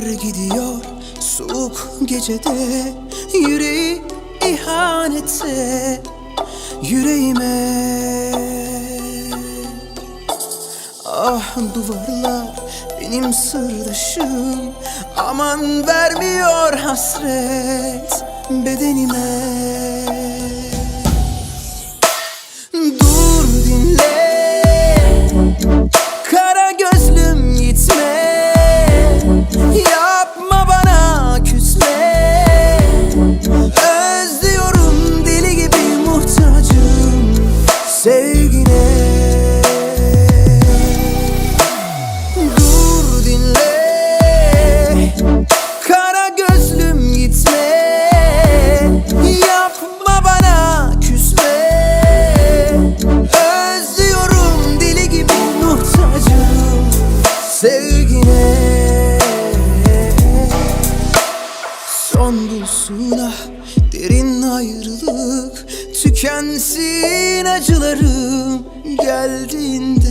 gidiyor soğuk gecede, yüreği ihanete, yüreğime. Ah duvarlar benim sırdaşım, aman vermiyor hasret bedenime. Dur dinle, kara gözlüm gitme, yapma bana küsme. Özlüyorum deli gibi, muhtacım sevgine. Dur dinle, kara gözlüm gitme, yapma bana küsme. Özlüyorum deli gibi, muhtacım sevgine. Son bulsun ah derin ayrılık, tükensin acılarım geldiğinde.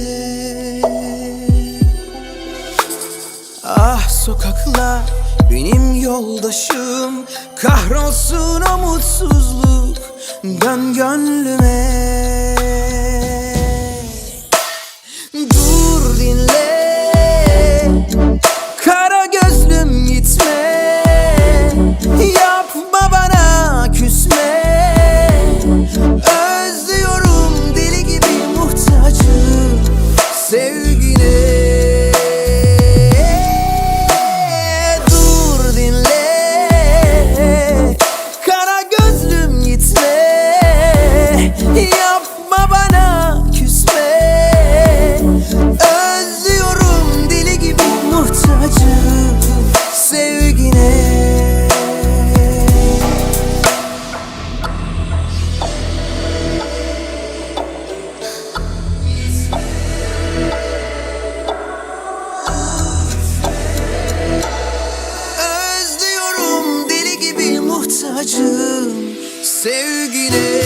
Ah sokaklar benim yoldaşım, kahrolsun o mutsuzluk, dön gönlüme. Dur dinle, kara gözlüm gitme, yapma bana küsme. Özlüyorum deli gibi, muhtacım sevgine. Dur dinle, kara gözlüm gitme, yapma bana küsme. Özlüyorum deli gibi, muhtacım sevgine. Özlüyorum deli gibi, muhtacım sevgine.